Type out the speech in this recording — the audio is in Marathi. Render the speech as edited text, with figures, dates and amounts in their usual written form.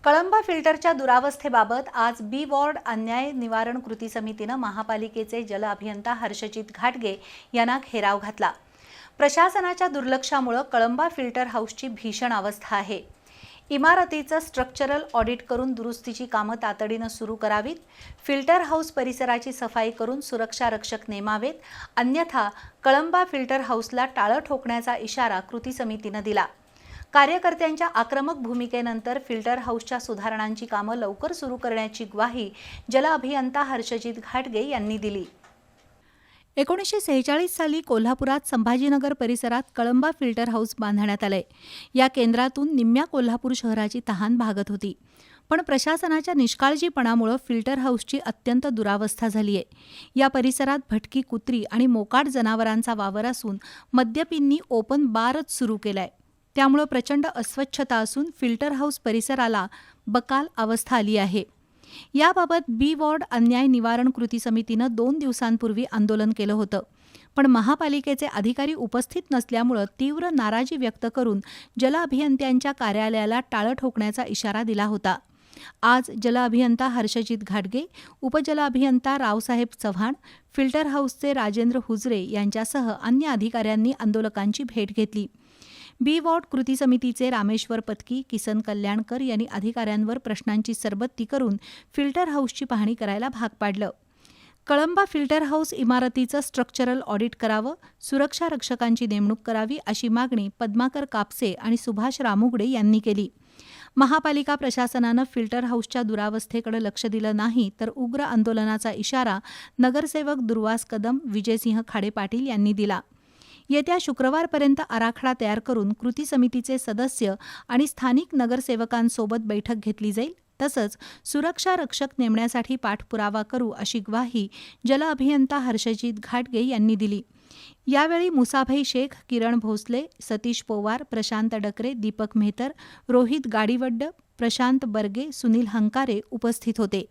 कळंबा फिल्टरच्या दुरावस्थेबाबत आज बी वॉर्ड अन्याय निवारण कृती समितीनं महापालिकेचे जल अभियंता हर्षजित घाटगे यांना घेराव घातला। प्रशासनाच्या दुर्लक्षामुळे कळंबा फिल्टर हाऊसची भीषण अवस्था आहे। इमारतीचं स्ट्रक्चरल ऑडिट करून दुरुस्तीची कामं तातडीनं सुरू करावीत। फिल्टर हाऊस परिसराची सफाई करून सुरक्षा रक्षक नेमावेत, अन्यथा कळंबा फिल्टर हाऊसला टाळं ठोकण्याचा इशारा कृती समितीनं दिला। कार्यकर्त्यांच्या आक्रमक भूमिकेनंतर फिल्टर हाऊसच्या सुधारणांची कामं लवकर सुरू करण्याची ग्वाही जल अभियंता हर्षजित घाटगे यांनी दिली। 1946 साली कोल्हापुरात संभाजीनगर परिसरात कळंबा फिल्टर हाऊस बांधण्यात आले। या केंद्रातून निम्म्या कोल्हापूर शहराची तहान भागत होती, पण प्रशासनाच्या निष्काळजीपणामुळे फिल्टर हाऊसची अत्यंत दुरावस्था झाली आहे। या परिसरात भटकी कुत्री आणि मोकाट जनावरांचा वावर असून मद्यपींनी ओपन बारच सुरू केलाय। त्यामुळे प्रचंड अस्वच्छता असून फिल्टर हाऊस परिसराला बकाल अवस्था आली आहे। याबाबत बी वॉर्ड अन्याय निवारण कृती समितीनं 2 दिवसांपूर्वी आंदोलन केलं होतं, पण महापालिकेचे अधिकारी उपस्थित नसल्यामुळे तीव्र नाराजी व्यक्त करून जल अभियंत्यांच्या कार्यालयाला टाळं ठोकण्याचा इशारा दिला होता। आज जल अभियंता हर्षजित घाटगे, उपजल अभियंता रावसाहेब चव्हाण, फिल्टर हाऊसचे राजेंद्र हुजरे यांच्यासह अन्य अधिकाऱ्यांनी आंदोलकांची भेट घेतली। बी वॉर्ड कृती समितीचे रामेश्वर पत्की, किसन कल्याणकर यांनी अधिकाऱ्यांवर प्रश्नांची सरबत्ती करून फिल्टर हाऊसची पाहणी करायला भाग पाडलं। कळंबा फिल्टर हाऊस इमारतीचं स्ट्रक्चरल ऑडिट करावं, सुरक्षा रक्षकांची नेमणूक करावी अशी मागणी पद्माकर कापसे आणि सुभाष रामुगडे यांनी केली। महापालिका प्रशासनानं फिल्टर हाऊसच्या दुरावस्थेकडे लक्ष दिलं नाही तर उग्र आंदोलनाचा इशारा नगरसेवक दुर्वास कदम, विजयसिंह खाडे पाटील यांनी दिला। येत्या शुक्रवारपर्यंत आराखडा तयार करून कृती समितीचे सदस्य आणि स्थानिक नगरसेवकांसोबत बैठक घेतली जाईल, तसंच सुरक्षा रक्षक नेमण्यासाठी पाठपुरावा करू अशी ग्वाही जल अभियंता हर्षजित घाटगे यांनी दिली। यावेळी मुसाभाई शेख, किरण भोसले, सतीश पोवार, प्रशांत डकरे, दीपक मेहतर, रोहित गाडीवड्ड, प्रशांत बर्गे, सुनील हंकारे उपस्थित होते।